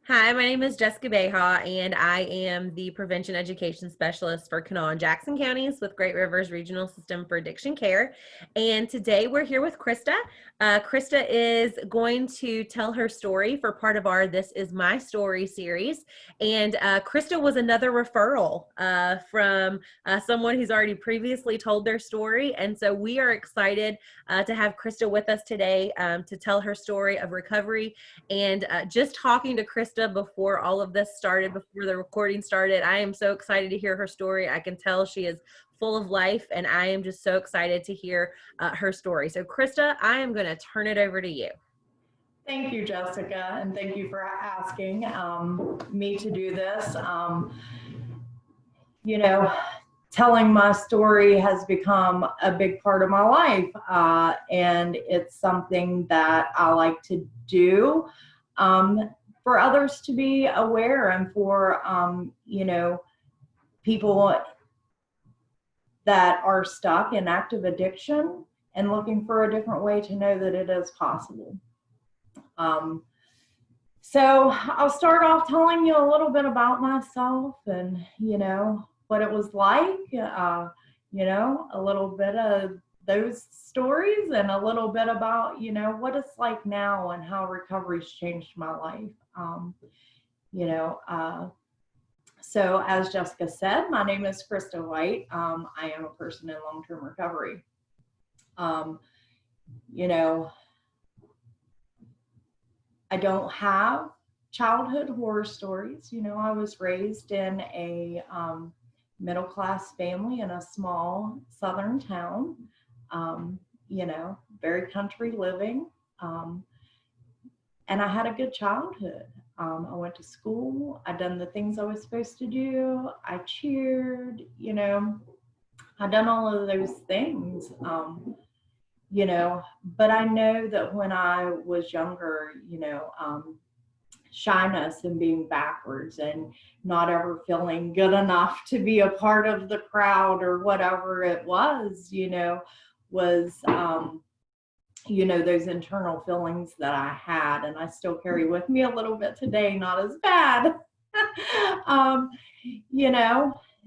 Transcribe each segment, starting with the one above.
Hi, my name is Jessica Beha, and I am the Prevention Education Specialist for Kanawha and Jackson counties with Great Rivers Regional System for Addiction Care. And today we're here with Krista. Krista is going to tell her story for part of our This Is My Story series. And Krista was another referral from someone who's already previously told their story. And so we are excited to have Krista with us today to tell her story of recovery. And just talking to Krista before all of this started, before the recording started, I am so excited to hear her story. I can tell she is full of life, and I am just so excited to hear her story. So, Krista, I am going to turn it over to you. Thank you, Jessica, and thank you for asking me to do this. You know, telling my story has become a big part of my life, and it's something that I like to do for others to be aware and for, people that are stuck in active addiction and looking for a different way to know that it is possible. So I'll start off telling you a little bit about myself and, what it was like, a little bit of those stories and a little bit about, what it's like now and how recovery's changed my life. So as Jessica said, my name is Krista White. I am a person in long-term recovery. I don't have childhood horror stories. I was raised in a middle-class family in a small southern town, very country living. And I had a good childhood. I went to school. I done the things I was supposed to do. I cheered, I done all of those things. But I know that when I was younger, shyness and being backwards and not ever feeling good enough to be a part of the crowd or whatever it was, was, those internal feelings that I had, and I still carry with me a little bit today, not as bad.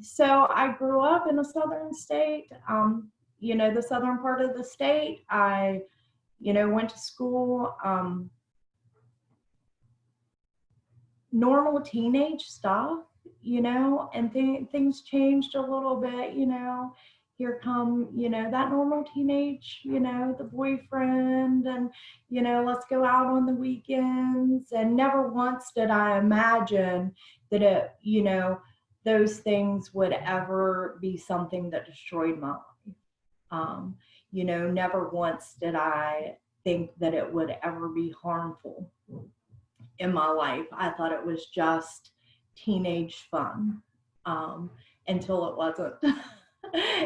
So I grew up in a southern state, the southern part of the state. I, went to school, normal teenage stuff, and things changed a little bit, here come, that normal teenage, the boyfriend and, let's go out on the weekends. And never once did I imagine that those things would ever be something that destroyed my life. Never once did I think that it would ever be harmful in my life. I thought it was just teenage fun, until it wasn't.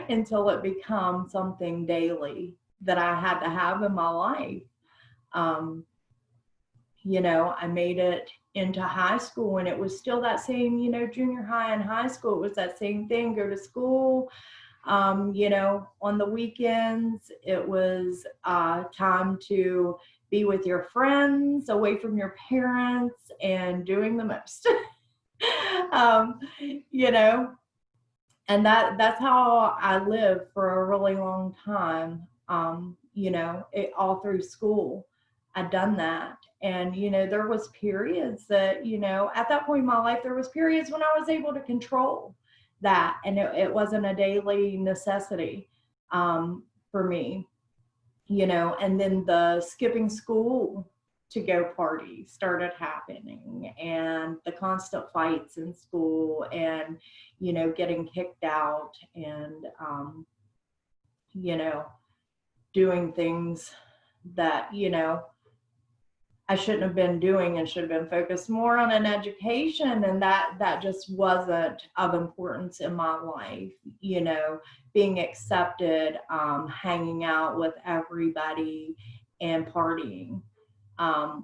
Until it became something daily that I had to have in my life. I made it into high school, and it was still that same, junior high and high school, it was that same thing. Go to school, on the weekends, it was time to be with your friends, away from your parents, and doing the most. And that's how I lived for a really long time. All through school, I'd done that. And, there was periods that, at that point in my life, there was periods when I was able to control that. And it wasn't a daily necessity for me, and then the skipping school to go party started happening, and the constant fights in school, and getting kicked out, and doing things that I shouldn't have been doing and should have been focused more on an education, and that just wasn't of importance in my life. Being accepted, hanging out with everybody and partying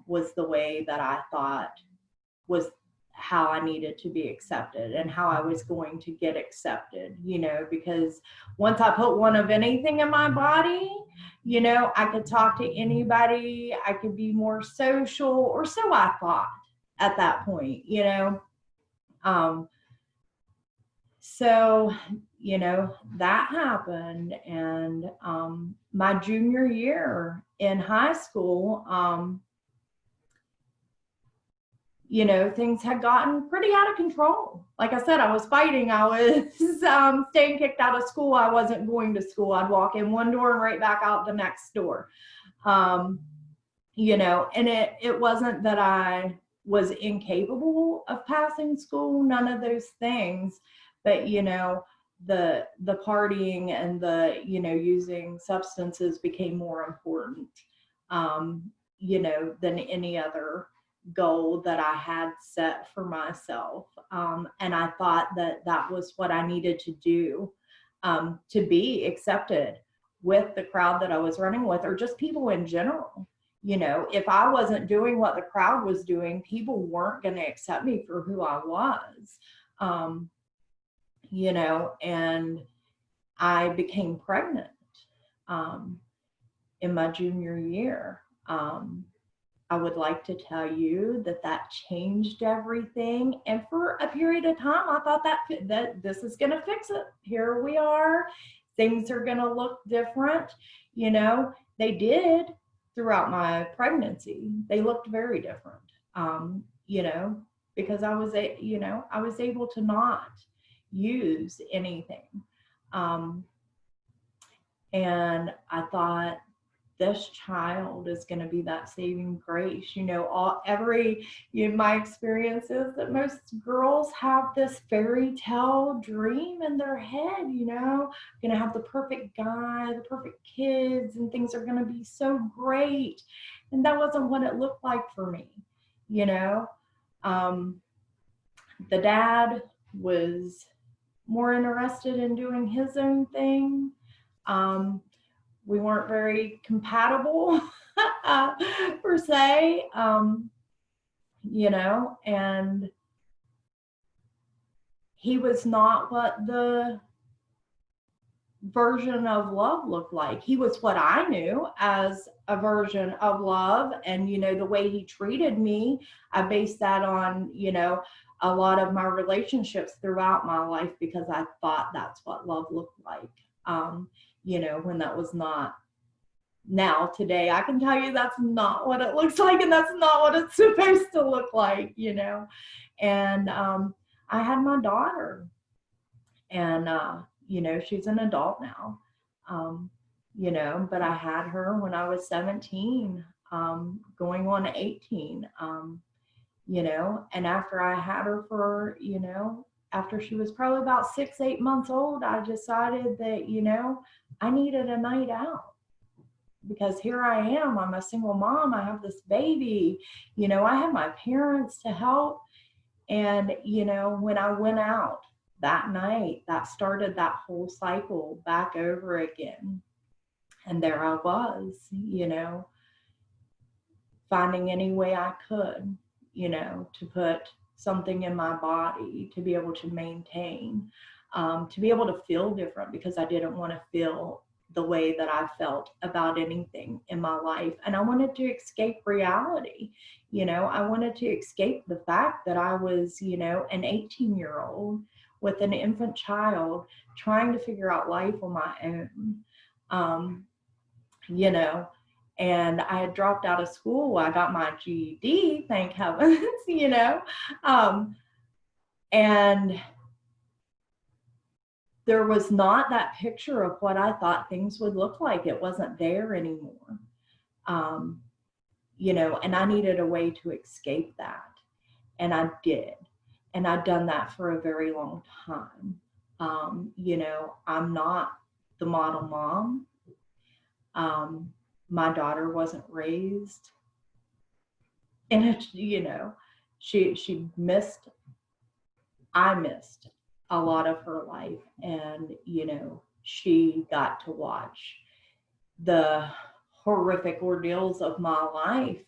was the way that I thought was how I needed to be accepted and how I was going to get accepted, because once I put one of anything in my body, I could talk to anybody, I could be more social, or so I thought, at that point, so, that happened. And my junior year in high school, things had gotten pretty out of control. Like I said, I was fighting. I was staying kicked out of school. I wasn't going to school. I'd walk in one door and right back out the next door. Um, and it wasn't that I was incapable of passing school, none of those things, but the partying and the using substances became more important, than any other goal that I had set for myself. And I thought that that was what I needed to do, to be accepted with the crowd that I was running with, or just people in general. If I wasn't doing what the crowd was doing, people weren't going to accept me for who I was. And I became pregnant in my junior year. I would like to tell you that that changed everything. And for a period of time, I thought that this is going to fix it. Here we are. Things are going to look different. They did throughout my pregnancy. They looked very different, because I was able to not use anything. And I thought, this child is going to be that saving grace. My experience is that most girls have this fairy tale dream in their head, going to have the perfect guy, the perfect kids, and things are going to be so great. And that wasn't what it looked like for me. The dad was more interested in doing his own thing. We weren't very compatible per se, and he was not what the version of love looked like. He was what I knew as a version of love. And, the way he treated me, I based that on, a lot of my relationships throughout my life, because I thought that's what love looked like. When that was not. Now, today, I can tell you that's not what it looks like, and that's not what it's supposed to look like, And I had my daughter, and, she's an adult now, but I had her when I was 17, going on 18, and after I had her for, after she was probably about 6-8 months old, I decided that, I needed a night out, because here I am, I'm a single mom, I have this baby, I have my parents to help. And, when I went out that night, that started that whole cycle back over again. And there I was, finding any way I could, to put something in my body to be able to maintain, to be able to feel different, because I didn't want to feel the way that I felt about anything in my life. And I wanted to escape reality. I wanted to escape the fact that I was, an 18-year-old with an infant child trying to figure out life on my own. And I had dropped out of school. I got my GED, thank heavens, and there was not that picture of what I thought things would look like. It wasn't there anymore. And I needed a way to escape that. And I did. And I'd done that for a very long time. I'm not the model mom. My daughter wasn't raised in it, I missed a lot of her life. And, she got to watch the horrific ordeals of my life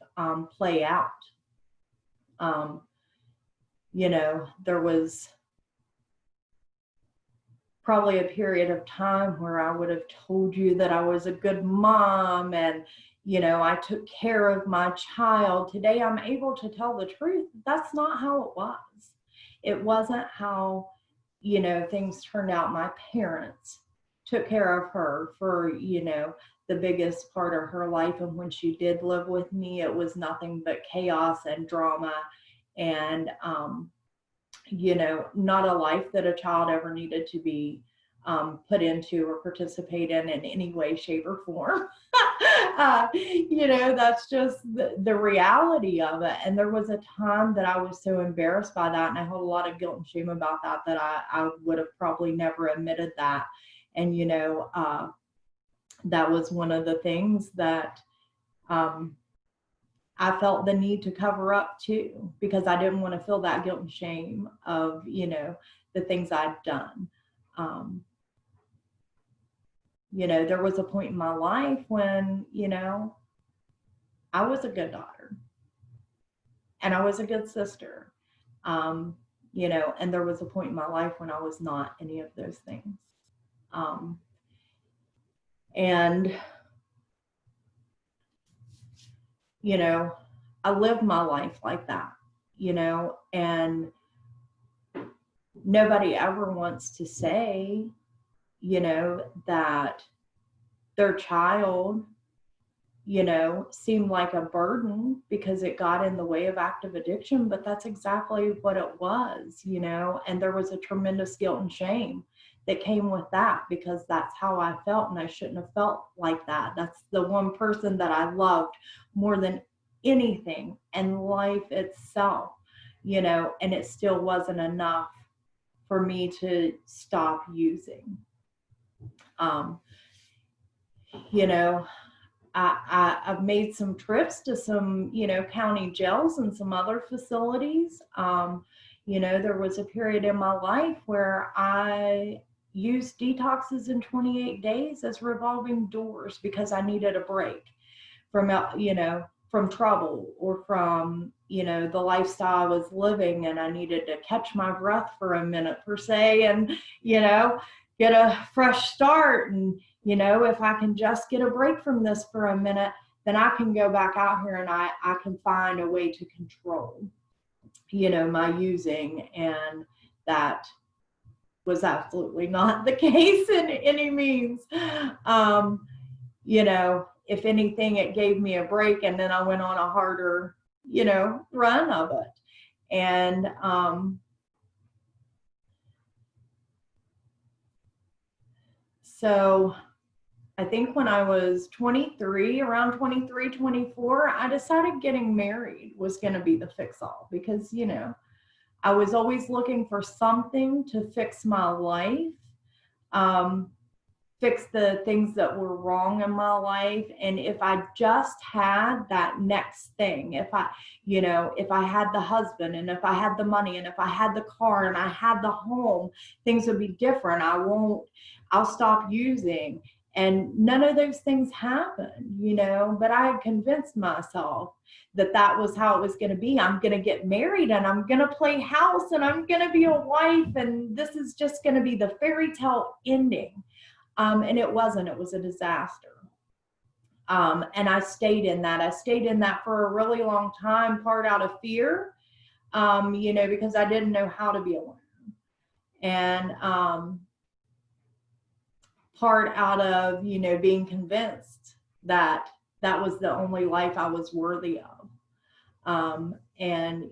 play out. There was probably a period of time where I would have told you that I was a good mom and, I took care of my child. Today I'm able to tell the truth. That's not how it was. It wasn't how, things turned out. My parents took care of her for, the biggest part of her life. And when she did live with me, it was nothing but chaos and drama and, not a life that a child ever needed to be put into or participate in any way, shape, or form. That's just the reality of it. And there was a time that I was so embarrassed by that, and I hold a lot of guilt and shame about that, that I would have probably never admitted that. And, that was one of the things that I felt the need to cover up too, because I didn't want to feel that guilt and shame of, the things I'd done. There was a point in my life when, I was a good daughter and I was a good sister. And there was a point in my life when I was not any of those things. And I lived my life like that, and nobody ever wants to say, that their child, seemed like a burden because it got in the way of active addiction, but that's exactly what it was, and there was a tremendous guilt and shame that came with that, because that's how I felt, and I shouldn't have felt like that. That's the one person that I loved more than anything and life itself, and it still wasn't enough for me to stop using. I've made some trips to some, county jails and some other facilities. There was a period in my life where I used detoxes in 28 days as revolving doors because I needed a break from, from trouble or from, the lifestyle I was living, and I needed to catch my breath for a minute per se, and, get a fresh start. And, if I can just get a break from this for a minute, then I can go back out here and I can find a way to control, my using. And that was absolutely not the case in any means. If anything, it gave me a break, and then I went on a harder, run of it. And, so I think when I was 23, around 23, 24, I decided getting married was going to be the fix all, because, I was always looking for something to fix my life, fix the things that were wrong in my life. And if I just had that next thing, if I had the husband, and if I had the money, and if I had the car, and I had the home, things would be different. I'll stop using. And none of those things happened, but I had convinced myself that that was how it was going to be. I'm going to get married, and I'm going to play house, and I'm going to be a wife, and this is just going to be the fairy tale ending. And it wasn't. It was a disaster. And I stayed in that. I stayed in that for a really long time, part out of fear, because I didn't know how to be alone. And part out of, being convinced that that was the only life I was worthy of. And,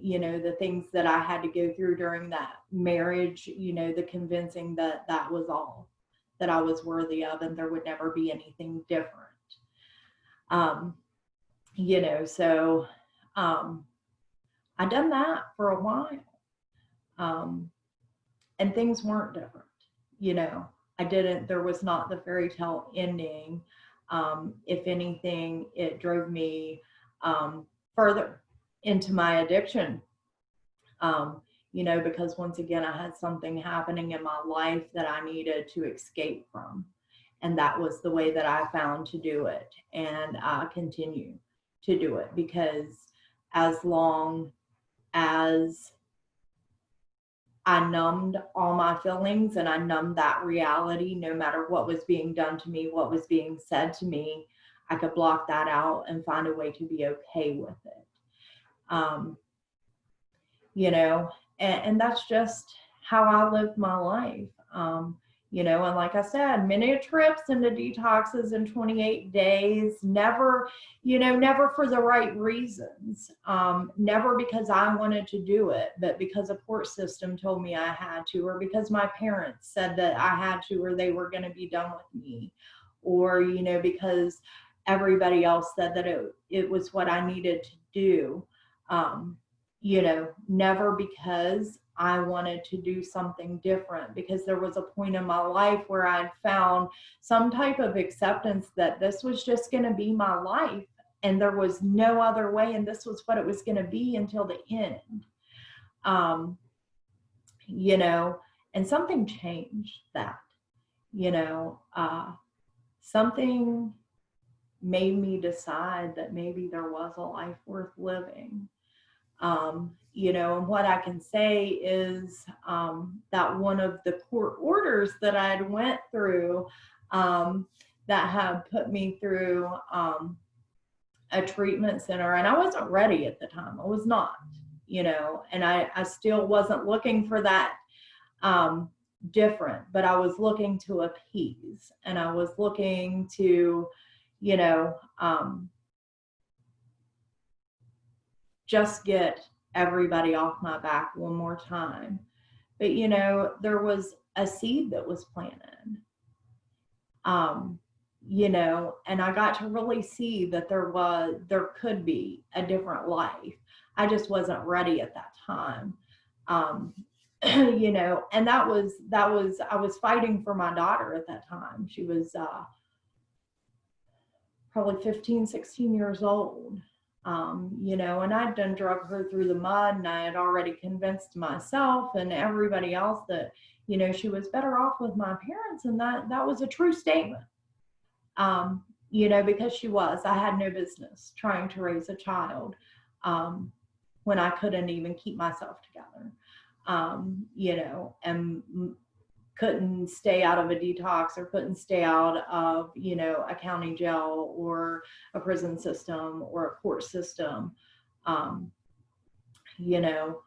the things that I had to go through during that marriage, the convincing that that was all that I was worthy of, and there would never be anything different. So I done that for a while. And things weren't different, there was not the fairy tale ending. If anything, it drove me further into my addiction. Because once again, I had something happening in my life that I needed to escape from. And that was the way that I found to do it. And I continue to do it, because as long as I numbed all my feelings, and I numbed that reality, no matter what was being done to me, what was being said to me, I could block that out and find a way to be okay with it. Um, you know, and that's just how I lived my life. You know, and like I said, many trips into detoxes in 28 days, never, you know, never for the right reasons. Never because I wanted to do it, but because a court system told me I had to, or because my parents said that I had to, or they were going to be done with me, or, you know, because everybody else said that it was what I needed to do. You know, never because I wanted to do something different, because there was a point in my life where I'd found some type of acceptance that this was just going to be my life and there was no other way, and this was what it was going to be until the end. You know, and something changed that, you know, something made me decide that maybe there was a life worth living. You know, and what I can say is that one of the court orders that I'd went through that had put me through a treatment center, and I wasn't ready at the time. I was not, you know, and I still wasn't looking for that different, but I was looking to appease, and I was looking to, you know, just get everybody off my back one more time. But, you know, there was a seed that was planted, you know, and I got to really see that there could be a different life. I just wasn't ready at that time. You know, and I was fighting for my daughter at that time. She was probably 15, 16 years old. You know, and I'd done drug her through the mud, and I had already convinced myself and everybody else that, you know, she was better off with my parents, and that was a true statement. You know, because she was. I had no business trying to raise a child when I couldn't even keep myself together. You know, and couldn't stay out of a detox, or couldn't stay out of, you know, a county jail or a prison system or a court system. You know,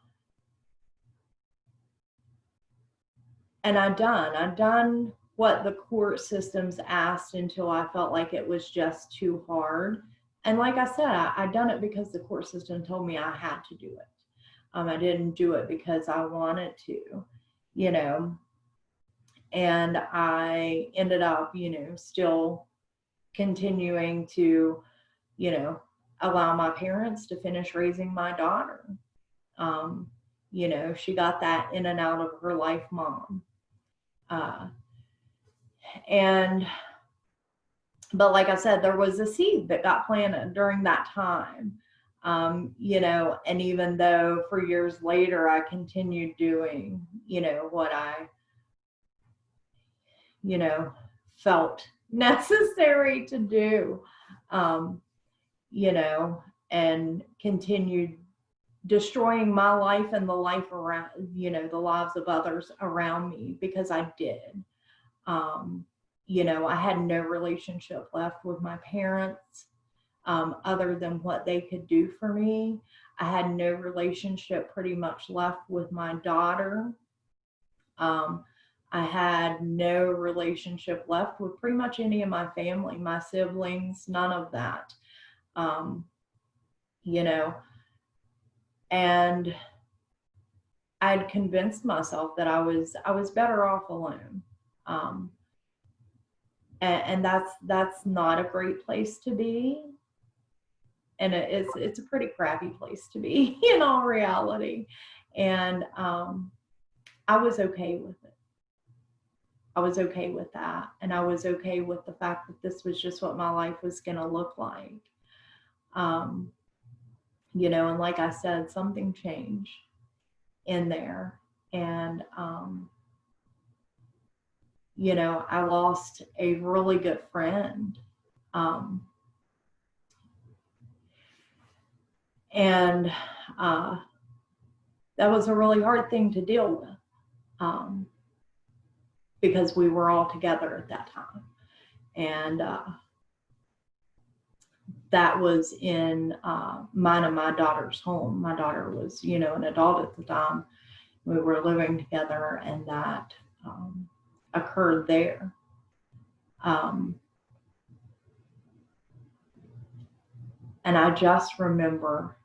and I'd done what the court systems asked until I felt like it was just too hard. And like I said, I'd done it because the court system told me I had to do it. I didn't do it because I wanted to, you know. And I ended up, you know, still continuing to, you know, allow my parents to finish raising my daughter. You know, she got that in and out of her life mom. And, but like I said, there was a seed that got planted during that time. You know, and even though for years later I continued doing, you know, what I, you know, felt necessary to do, you know, and continued destroying my life and the life around, you know, the lives of others around me, because I did. You know, I had no relationship left with my parents other than what they could do for me. I had no relationship pretty much left with my daughter. I had no relationship left with pretty much any of my family, my siblings, none of that. You know, and I'd convinced myself that I was better off alone. And that's not a great place to be. And it's a pretty crappy place to be in all reality. And I was okay with it. I was okay with that. And I was okay with the fact that this was just what my life was going to look like. You know, and like I said, something changed in there. And, you know, I lost a really good friend. And that was a really hard thing to deal with. Because we were all together at that time. And that was in mine and my daughter's home. My daughter was, you know, an adult at the time. We were living together, and that occurred there. And I just remember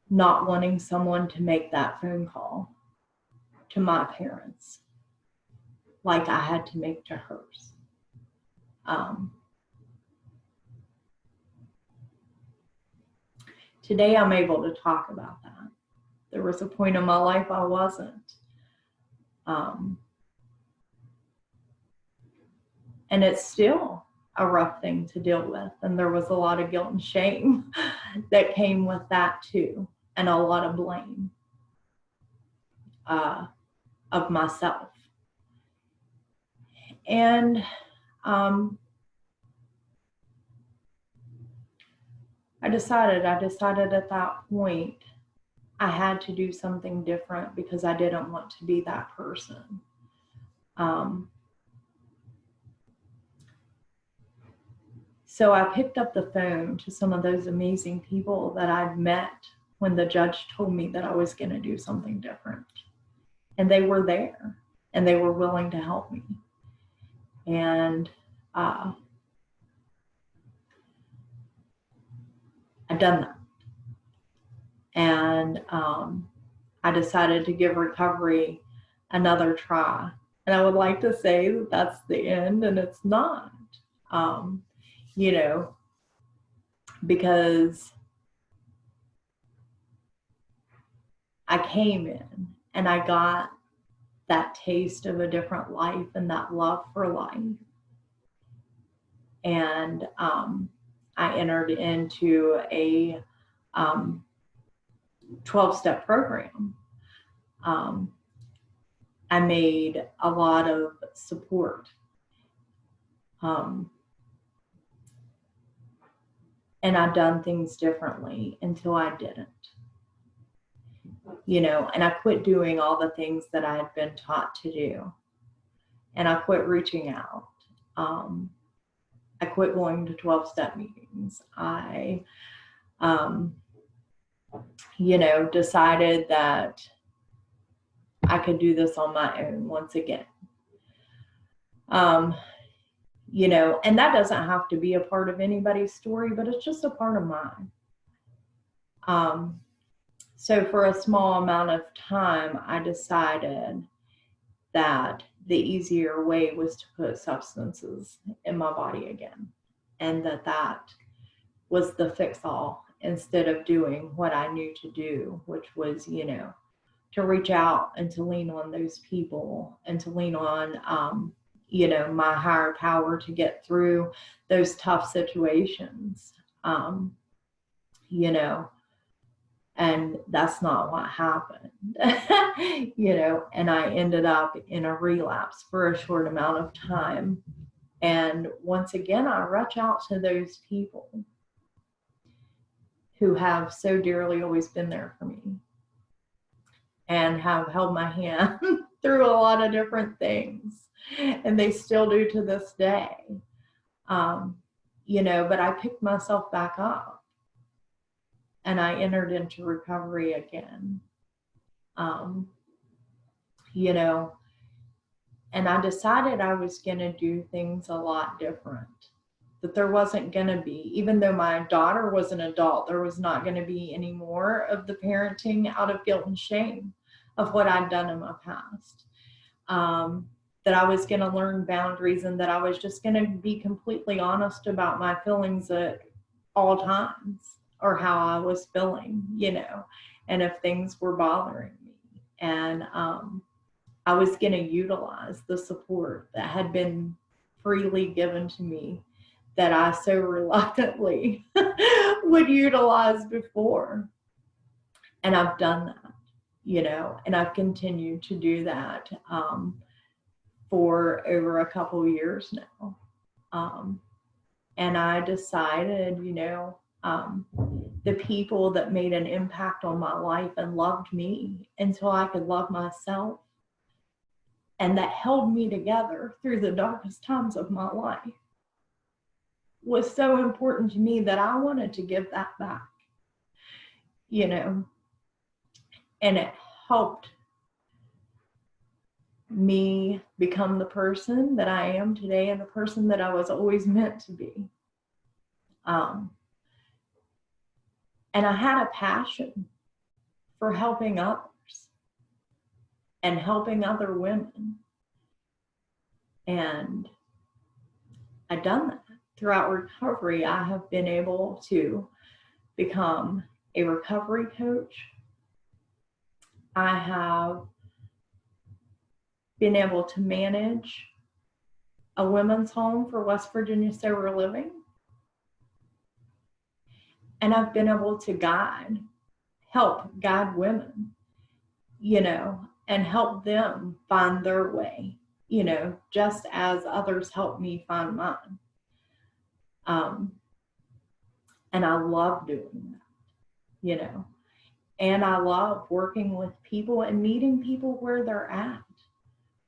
not wanting someone to make that phone call to my parents like I had to make to hers. Today I'm able to talk about that. There was a point in my life I wasn't. And it's still a rough thing to deal with. And there was a lot of guilt and shame that came with that too, and a lot of blame of myself. And I decided at that point I had to do something different because I didn't want to be that person. So I picked up the phone to some of those amazing people that I'd met when the judge told me that I was going to do something different. And they were there, and they were willing to help me. And I'd done that. And I decided to give recovery another try. And I would like to say that that's the end, and it's not. You know, because I came in and I got that taste of a different life and that love for life. And I entered into a 12-step program. I made a lot of support. And I'd done things differently until I didn't. You know, and I quit doing all the things that I had been taught to do. And I quit reaching out. I quit going to 12-step meetings. I, you know, decided that I could do this on my own once again. You know, and that doesn't have to be a part of anybody's story, but it's just a part of mine. So for a small amount of time, I decided that the easier way was to put substances in my body again, and that was the fix-all instead of doing what I knew to do, which was, you know, to reach out and to lean on those people and to lean on, you know, my higher power to get through those tough situations, you know, and that's not what happened, you know, and I ended up in a relapse for a short amount of time. And once again, I reach out to those people who have so dearly always been there for me and have held my hand through a lot of different things. And they still do to this day. You know, but I picked myself back up and I entered into recovery again. You know, and I decided I was going to do things a lot different. That there wasn't going to be, even though my daughter was an adult, there was not going to be any more of the parenting out of guilt and shame of what I'd done in my past. That I was going to learn boundaries and that I was just going to be completely honest about my feelings at all times, or how I was feeling, you know, and if things were bothering me. And I was going to utilize the support that had been freely given to me that I so reluctantly would utilize before. And I've done that, you know, and I've continued to do that for over a couple of years now. And I decided, you know, the people that made an impact on my life and loved me until I could love myself, and that held me together through the darkest times of my life, was so important to me that I wanted to give that back, you know, and it helped me become the person that I am today and the person that I was always meant to be. And I had a passion for helping others and helping other women. And I've done that. Throughout recovery, I have been able to become a recovery coach. I have been able to manage a women's home for West Virginia Sober Living. And I've been able to help guide women, you know, and help them find their way, you know, just as others helped me find mine. And I love doing that, you know, and I love working with people and meeting people where they're at,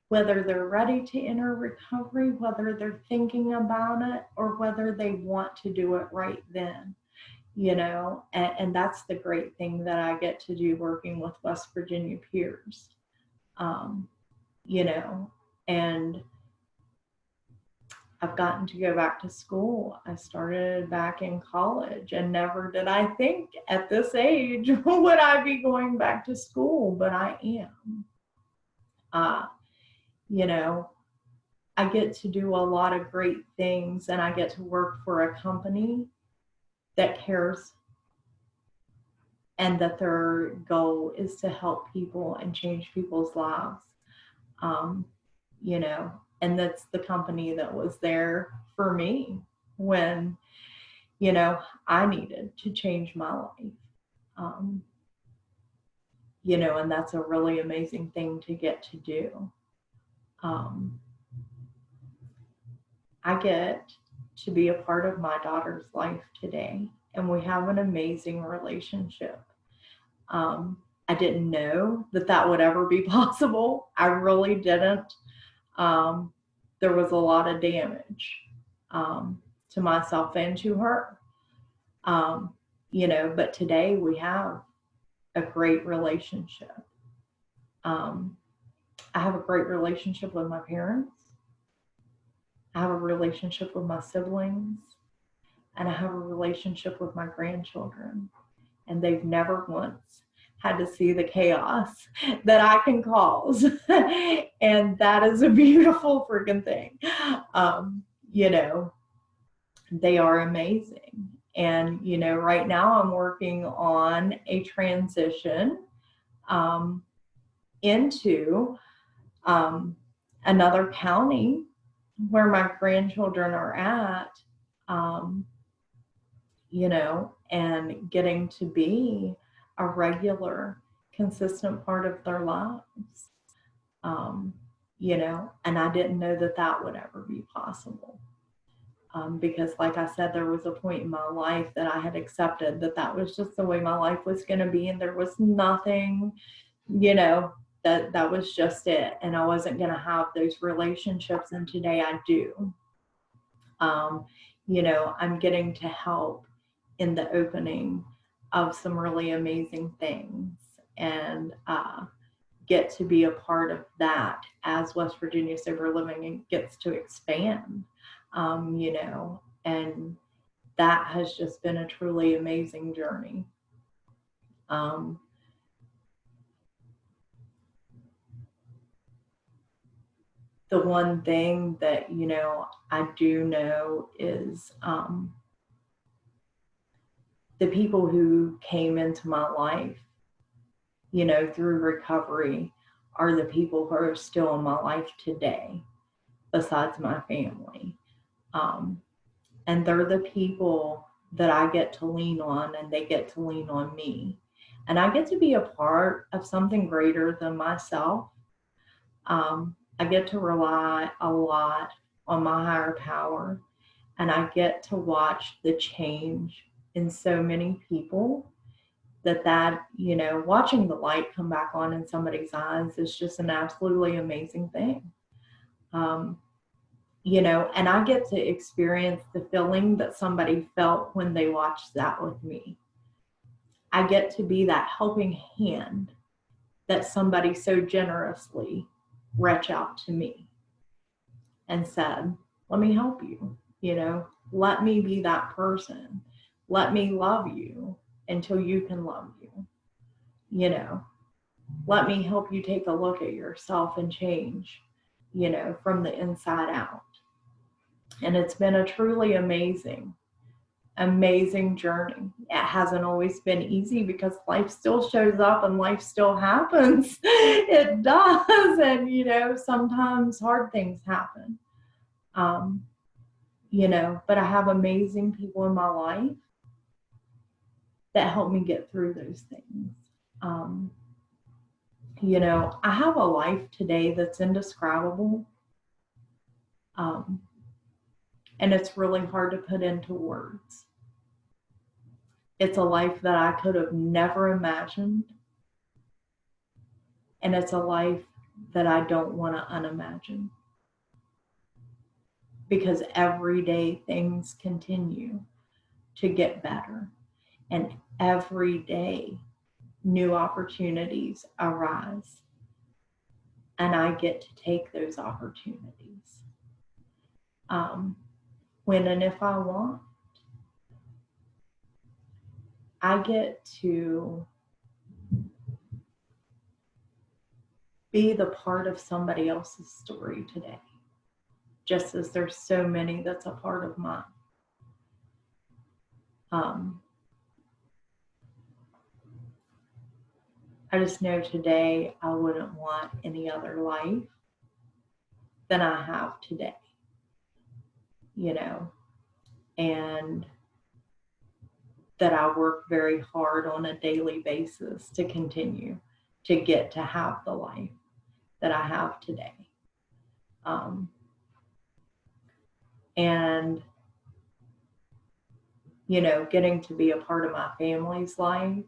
whether they're ready to enter recovery, whether they're thinking about it, or whether they want to do it right then, you know, and that's the great thing that I get to do working with West Virginia peers, you know, and I've gotten to go back to school. I started back in college, and never did I think at this age would I be going back to school, but I am. You know, I get to do a lot of great things, and I get to work for a company that cares and that their goal is to help people and change people's lives. You know, and that's the company that was there for me when, you know, I needed to change my life. You know, and that's a really amazing thing to get to do. I get to be a part of my daughter's life today, and we have an amazing relationship. I didn't know that that would ever be possible. I really didn't. There was a lot of damage to myself and to her. You know, but today we have a great relationship. I have a great relationship with my parents. I have a relationship with my siblings, and I have a relationship with my grandchildren. And they've never once had to see the chaos that I can cause. And that is a beautiful freaking thing. You know, they are amazing. And, you know, right now I'm working on a transition into another county where my grandchildren are at, you know, and getting to be a regular, consistent part of their lives. You know, and I didn't know that that would ever be possible. Because like I said, there was a point in my life that I had accepted that that was just the way my life was going to be. And there was nothing, you know, that was just it. And I wasn't going to have those relationships. And today I do. You know, I'm getting to help in the opening of some really amazing things, and get to be a part of that as West Virginia Sober Living gets to expand. You know, and that has just been a truly amazing journey. The one thing that, you know, I do know is the people who came into my life, you know, through recovery are the people who are still in my life today, besides my family. And they're the people that I get to lean on, and they get to lean on me. And I get to be a part of something greater than myself. I get to rely a lot on my higher power, and I get to watch the change in so many people that, you know, watching the light come back on in somebody's eyes is just an absolutely amazing thing. and I get to experience the feeling that somebody felt when they watched that with me. I get to be that helping hand that somebody so generously reached out to me and said, let me help you, let me be that person. Let me love you until you can love you, let me help you take a look at yourself and change, from the inside out. And it's been a truly amazing journey. It hasn't always been easy because life still shows up and life still happens. It does. And, sometimes hard things happen. Um, but I have amazing people in my life that help me get through those things. Um, I have a life today that's indescribable. And it's really hard to put into words. It's a life that I could have never imagined. And it's a life that I don't want to unimagine. Because every day things continue to get better. And every day new opportunities arise. And I get to take those opportunities. When and if I want, I get to be the part of somebody else's story today, just as there's so many that's a part of mine. I just know today I wouldn't want any other life than I have today, and that I work very hard on a daily basis to continue to get to have the life that I have today. And, getting to be a part of my family's life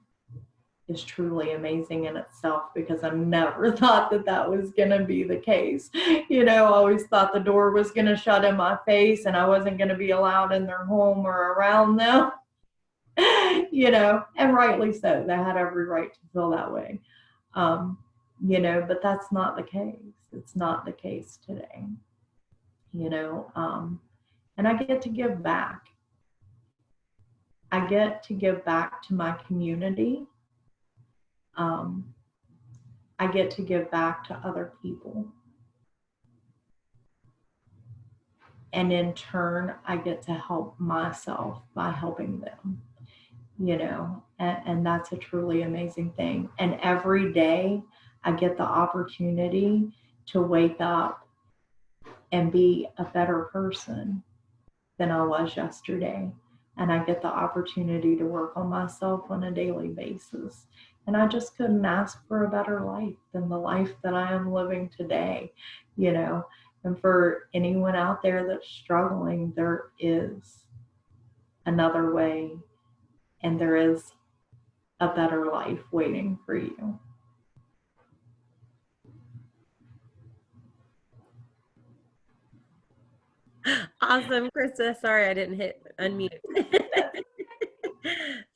is truly amazing in itself, because I never thought that was going to be the case. I always thought the door was going to shut in my face and I wasn't going to be allowed in their home or around them. And rightly so. They had every right to feel that way. But that's not the case. It's not the case today. And I get to give back. I get to give back to my community. I get to give back to other people. And in turn, I get to help myself by helping them, and that's a truly amazing thing. And every day I get the opportunity to wake up and be a better person than I was yesterday. And I get the opportunity to work on myself on a daily basis. And I just couldn't ask for a better life than the life that I am living today, And for anyone out there that's struggling, there is another way, and there is a better life waiting for you. Awesome, Krista. Sorry I didn't hit unmute.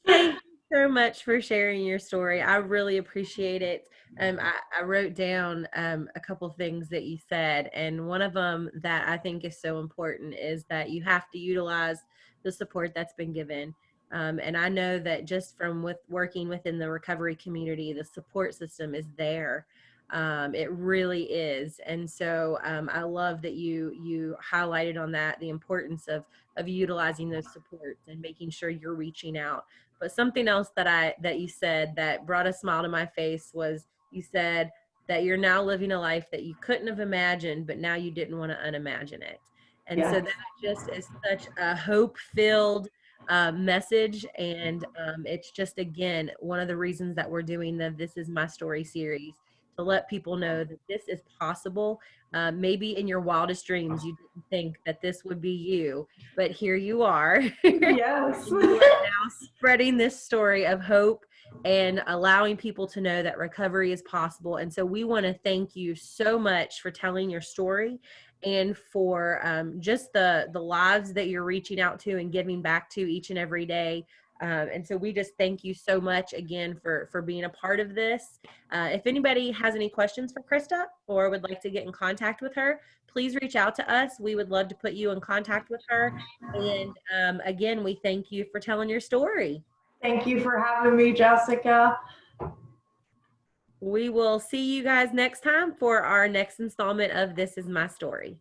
Thank you so much for sharing your story. I really appreciate it. I wrote down a couple things that you said, and one of them that I think is so important is that you have to utilize the support that's been given. And I know that just from working within the recovery community, the support system is there. It really is. And so I love that you highlighted on that, the importance of utilizing those supports and making sure you're reaching out. But something else that you said that brought a smile to my face was you said that you're now living a life that you couldn't have imagined, but now you didn't want to unimagine it. And Yes. so that just is such a hope-filled message. And it's just, again, one of the reasons that we're doing the This Is My Story series, to let people know that this is possible. Maybe in your wildest dreams, you didn't think that this would be you, but here you are. Yes. You are now spreading this story of hope and allowing people to know that recovery is possible. And so we want to thank you so much for telling your story and for just the lives that you're reaching out to and giving back to each and every day. And so we just thank you so much again for being a part of this. If anybody has any questions for Krista or would like to get in contact with her, please reach out to us. We would love to put you in contact with her. And again, we thank you for telling your story. Thank you for having me, Jessica. We will see you guys next time for our next installment of This Is My Story.